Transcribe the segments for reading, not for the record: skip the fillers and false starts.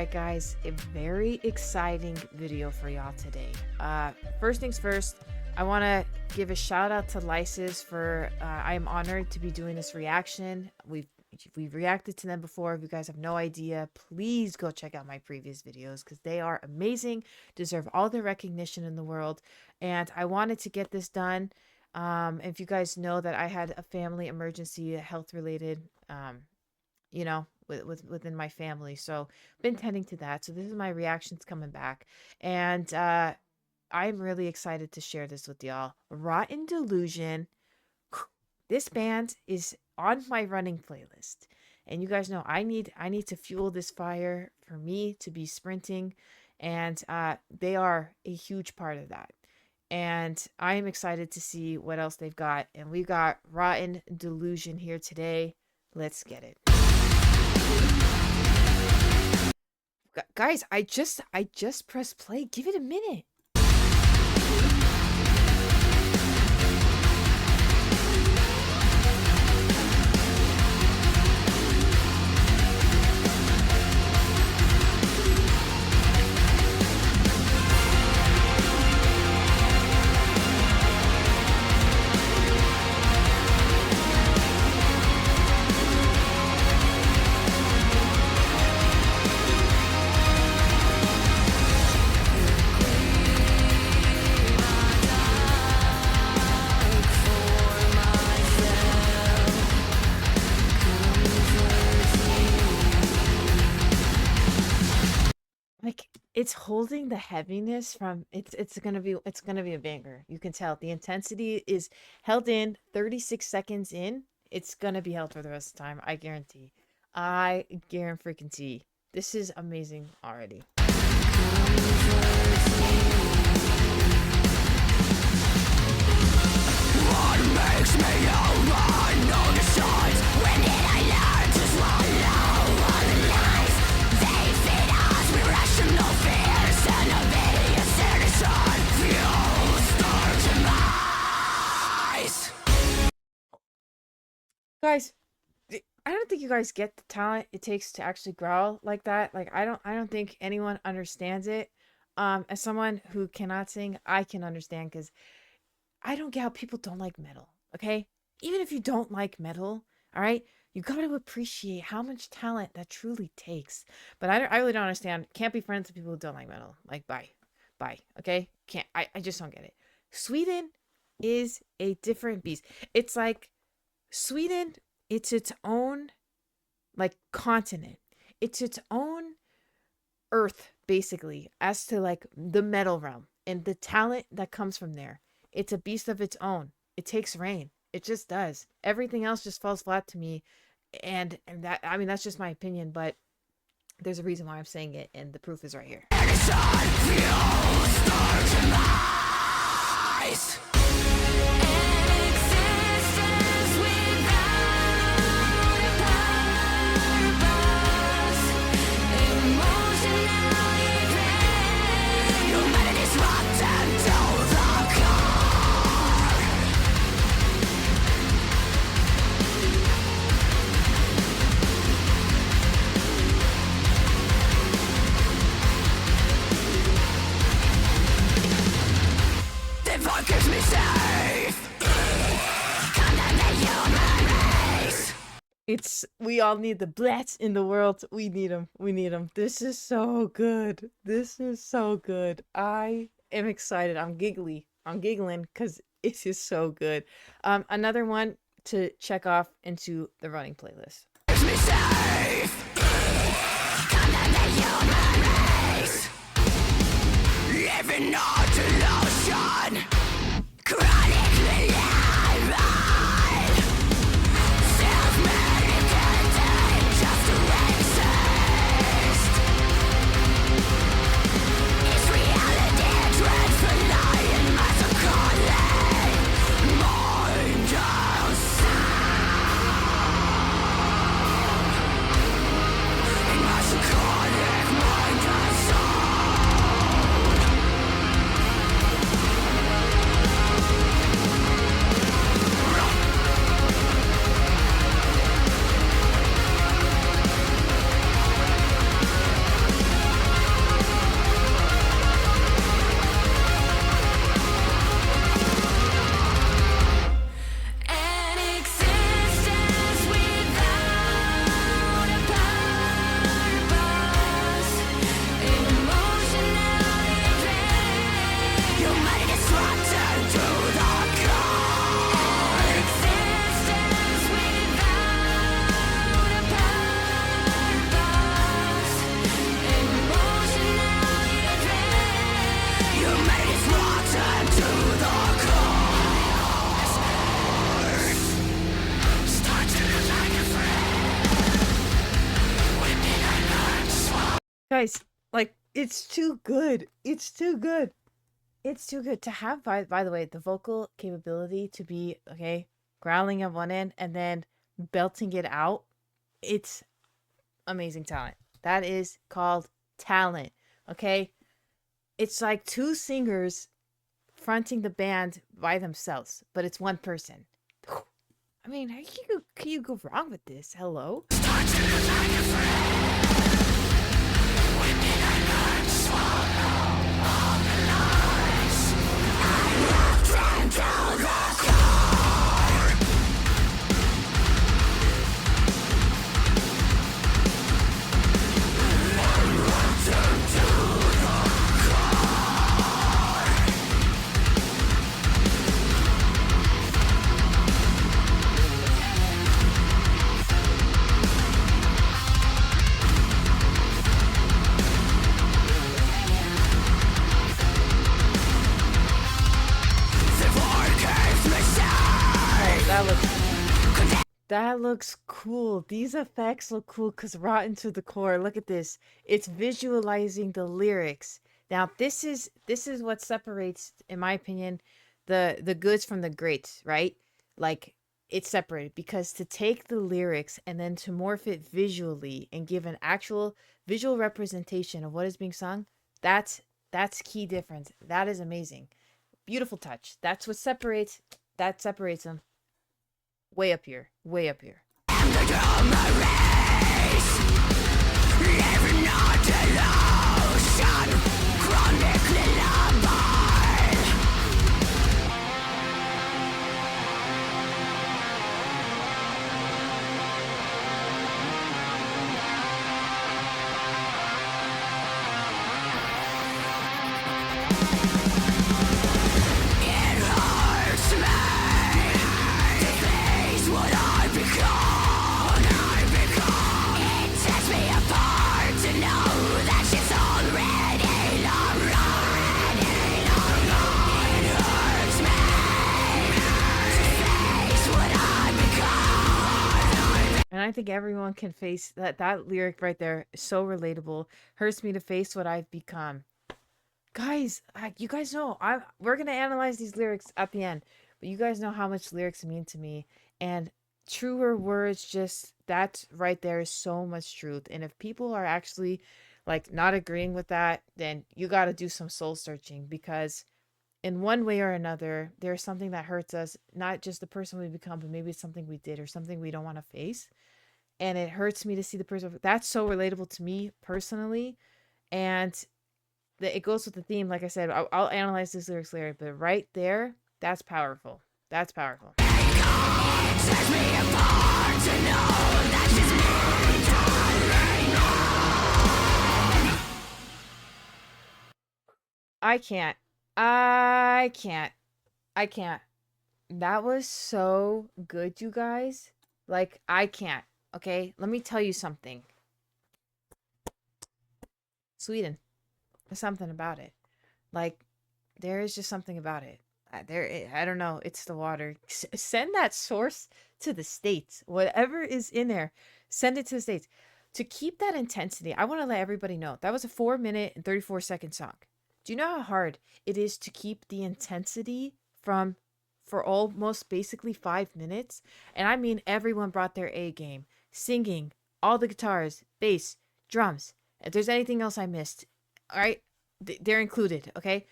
right, guys, a very exciting video for y'all today. First things first, I want to give a shout out to LYSIS for I am honored to be doing this reaction. We've reacted to them before. If you guys have no idea, please go check out my previous videos because they are amazing, deserve all the recognition in the world. And I wanted to get this done. If you guys know that I had a family emergency, health related, you know, within my family, so been tending to that. So this is my reactions coming back, and I'm really excited to share this with y'all. Rotten Delusion. This band is on my running playlist, and you guys know I need to fuel this fire for me to be sprinting, and they are a huge part of that. And I am excited to see what else they've got, and we got Rotten Delusion here today. Let's get it. Guys, I just pressed play. Give it a minute. Like, it's holding the heaviness from it's gonna be a banger. You can tell the intensity is held in. 36 seconds in, it's gonna be held for the rest of the time. I guarantee. I guarantee. This is amazing already. What makes me alright? Know the signs. When did I learn to swallow all the lies? They feed us with rational fears and obvious citizen. Fuels our demise. Guys, I don't think you guys get the talent it takes to actually growl like that. Like, I don't think anyone understands it. As someone who cannot sing, I can understand, because I don't get how people don't like metal. Okay, even if you don't like metal, all right, you got to appreciate how much talent that truly takes. But I really don't understand. Can't be friends with people who don't like metal. Like, bye. Okay, can't. I just don't get it. Sweden is a different beast. It's like Sweden, it's its own like continent. It's its own earth, basically, as to like the metal realm and the talent that comes from there. It's a beast of its own. It takes reign. It just does. Everything else just falls flat to me. And that, I mean, that's just my opinion, but there's a reason why I'm saying it, and the proof is right here. Keeps me safe. We all need the blats in the world. We need them. This is so good. I am excited. I'm giggling because it is so good. Another one to check off into the running playlist. Keeps me safe. Living on delusion. Chronically alive. Self-medicating just to exist. Is reality a dreadful lie in my calling? Mind and sound. In my psychotic mind and soul. Guys, like, it's too good. It's too good. It's too good to have, by the way, the vocal capability to be, okay, growling at one end and then belting it out. It's amazing talent. That is called talent, okay? It's like two singers fronting the band by themselves, but it's one person. I mean, how can you go wrong with this? Hello? Oh, that looks cool. These effects look cool because rotten to the core. Look at this. It's visualizing the lyrics. Now, this is what separates, in my opinion, the goods from the greats, right? Like, it's separated because to take the lyrics and then to morph it visually and give an actual visual representation of what is being sung, that's key difference. That is amazing. Beautiful touch. That's what separates them. Way up here. Way up here. And I think everyone can face that lyric right there is so relatable. Hurts me to face what I've become. Guys, you guys know we're gonna analyze these lyrics at the end, but you guys know how much lyrics mean to me, and truer words, just that right there is so much truth. And if people are actually like not agreeing with that, then you got to do some soul searching because in one way or another, there's something that hurts us, not just the person we become, but maybe it's something we did or something we don't want to face. And it hurts me to see the person that's so relatable to me personally. And it goes with the theme. Like I said, I'll analyze this lyrics later, but right there, that's powerful. That's powerful. I can't. I can't. I can't. That was so good, you guys. Like, I can't. Okay, let me tell you something. Sweden. There's something about it. Like, there is just something about it. I don't know. It's the water. Send that source to the States. Whatever is in there, send it to the States. To keep that intensity, I want to let everybody know that was a 4 minute and 34-second song. Do you know how hard it is to keep the intensity for almost basically 5 minutes? And I mean, everyone brought their A game, singing, all the guitars, bass, drums. If there's anything else I missed, all right, they're included, okay?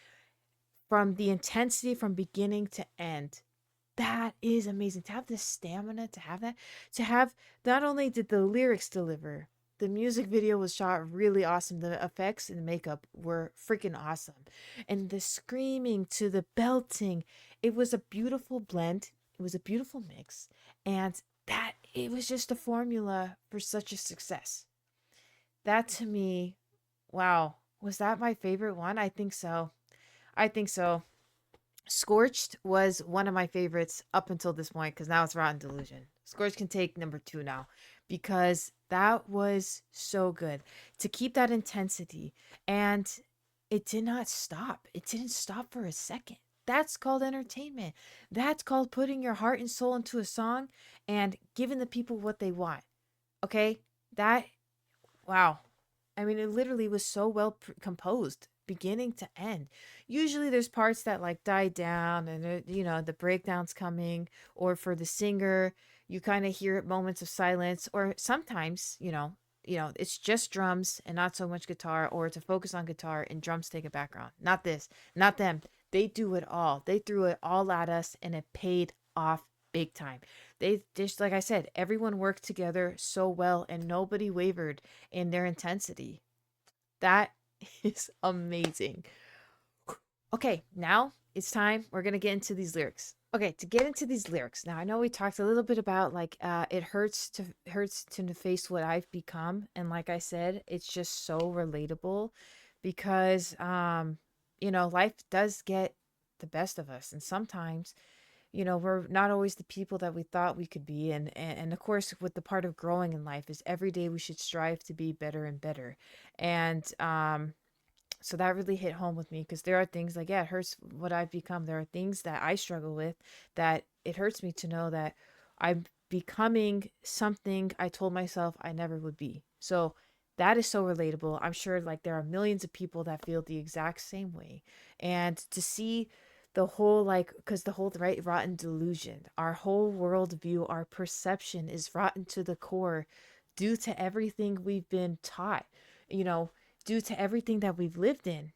From the intensity from beginning to end. That is amazing. To have the stamina, to have that, to have not only did the lyrics deliver, the music video was shot really awesome. The effects and the makeup were freaking awesome. And the screaming to the belting, it was a beautiful blend. It was a beautiful mix. And that it was just a formula for such a success. That to me, wow, was that my favorite one? I think so. I think so. Scorched was one of my favorites up until this point because now it's Rotten Delusion. Scorched can take number 2 now because that was so good to keep that intensity, and it did not stop. It didn't stop for a second. That's called entertainment. That's called putting your heart and soul into a song and giving the people what they want. Okay? That, wow. I mean, it literally was so well composed, beginning to end. Usually there's parts that like die down and the breakdowns coming, or for the singer, you kind of hear moments of silence, or sometimes, it's just drums and not so much guitar, or to focus on guitar and drums take a background. Not this, not them. They do it all. They threw it all at us and it paid off big time. They just, like I said, everyone worked together so well and nobody wavered in their intensity. That is amazing. Okay, now it's time. We're going to get into these lyrics. Okay, to get into these lyrics. Now, I know we talked a little bit about like it hurts to face what I've become, and like I said, it's just so relatable because life does get the best of us, and sometimes we're not always the people that we thought we could be. And of course, with the part of growing in life is every day we should strive to be better and better. And so that really hit home with me, because there are things like, yeah, it hurts what I've become. There are things that I struggle with that it hurts me to know that I'm becoming something I told myself I never would be. So that is so relatable. I'm sure like there are millions of people that feel the exact same way. And to see the whole, like, because the whole right rotten delusion, our whole worldview, our perception is rotten to the core due to everything we've been taught, you know, due to everything that we've lived in.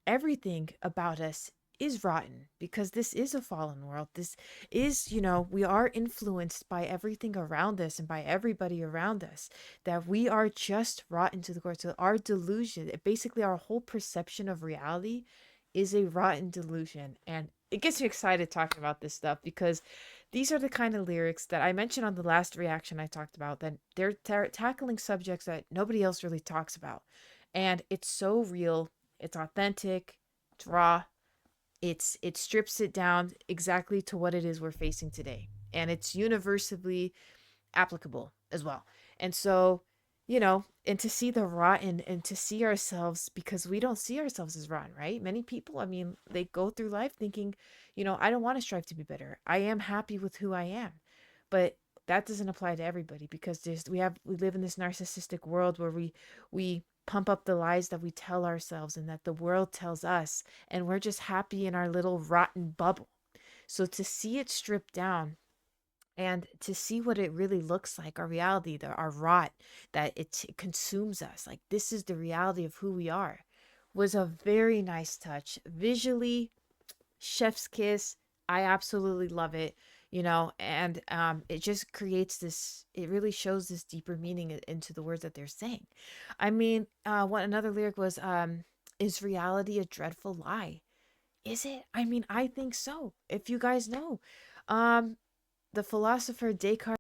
Everything about us is rotten because this is a fallen world. This is, we are influenced by everything around us and by everybody around us, that we are just rotten to the core. So our delusion, basically our whole perception of reality is a rotten delusion. And it gets me excited talking about this stuff because these are the kind of lyrics that I mentioned on the last reaction I talked about, that they're tackling subjects that nobody else really talks about. And it's so real, it's authentic, it's raw, it strips it down exactly to what it is we're facing today. And it's universally applicable as well. And so, and to see the rotten and to see ourselves, because we don't see ourselves as rotten, right? Many people, I mean, they go through life thinking, I don't want to strive to be better. I am happy with who I am. But that doesn't apply to everybody, because we live in this narcissistic world where we pump up the lies that we tell ourselves and that the world tells us, and we're just happy in our little rotten bubble. So to see it stripped down and to see what it really looks like, our reality, our rot, that it consumes us, like this is the reality of who we are, was a very nice touch. Visually, chef's kiss. I absolutely love it, and it just creates this, it really shows this deeper meaning into the words that they're saying. I mean, what another lyric was, is reality a dreadful lie? Is it? I mean, I think so. If you guys know, um, the philosopher Descartes,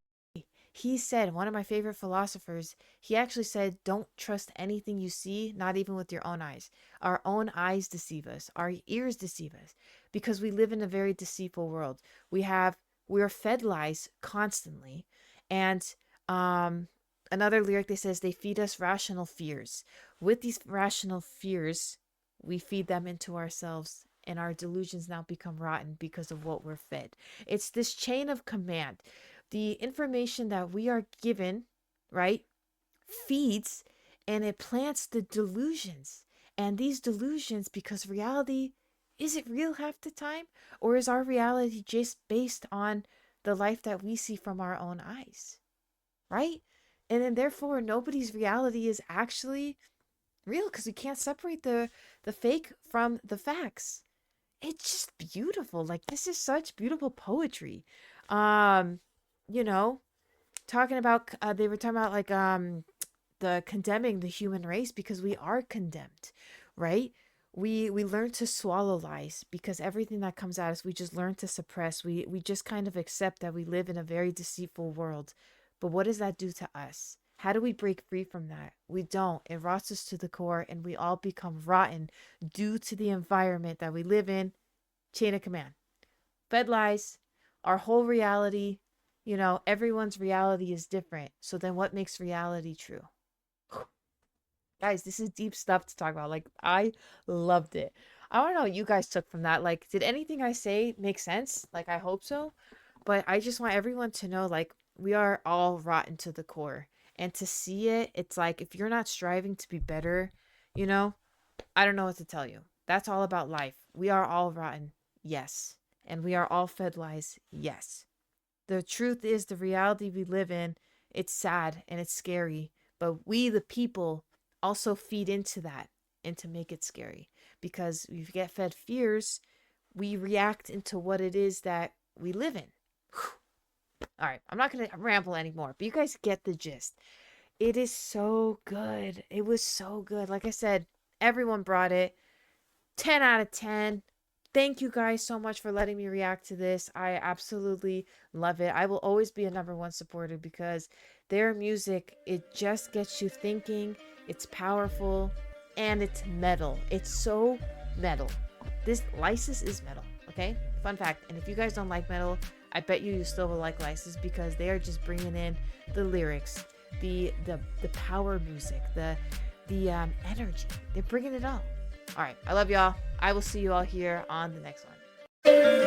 he said, one of my favorite philosophers, he actually said, don't trust anything you see, not even with your own eyes. Our own eyes deceive us, our ears deceive us, because we live in a very deceitful world. We're fed lies constantly. And another lyric that says, they feed us rational fears. With these rational fears, we feed them into ourselves, and our delusions now become rotten because of what we're fed. It's this chain of command. The information that we are given, right, feeds and it plants the delusions. And these delusions, because reality, is it real half the time? Or is our reality just based on the life that we see from our own eyes, right? And then therefore nobody's reality is actually real, because we can't separate the fake from the facts. It's just beautiful. Like, this is such beautiful poetry. Um, you know, talking about they were talking about like the condemning the human race, because we are condemned, right? We learn to swallow lies, because everything that comes at us we just learn to suppress. We just kind of accept that we live in a very deceitful world. But what does that do to us? How do we break free from that? We don't. It rots us to the core, and we all become rotten due to the environment that we live in. Chain of command. Fed lies. Our whole reality, everyone's reality is different. So then what makes reality true? Guys, this is deep stuff to talk about. Like, I loved it. I don't know what you guys took from that. Like, did anything I say make sense? Like, I hope so. But I just want everyone to know, like, we are all rotten to the core. And to see it, it's like if you're not striving to be better, you know, I don't know what to tell you. That's all about life. We are all rotten, yes. And we are all fed lies, yes. The truth is, the reality we live in, it's sad and it's scary, but we, the people, also feed into that and to make it scary, because we get fed fears, we react into what it is that we live in. All right, I'm not going to ramble anymore, but you guys get the gist. It is so good. It was so good. Like I said, everyone brought it. 10 out of 10. Thank you guys so much for letting me react to this. I absolutely love it. I will always be a #1 supporter because their music, it just gets you thinking. It's powerful and it's metal. It's so metal. This LYSIS is metal, okay? Fun fact. And if you guys don't like metal, I bet you still will like LYSIS because they are just bringing in the lyrics, the power music, the energy. They're bringing it all. All right, I love y'all. I will see you all here on the next one.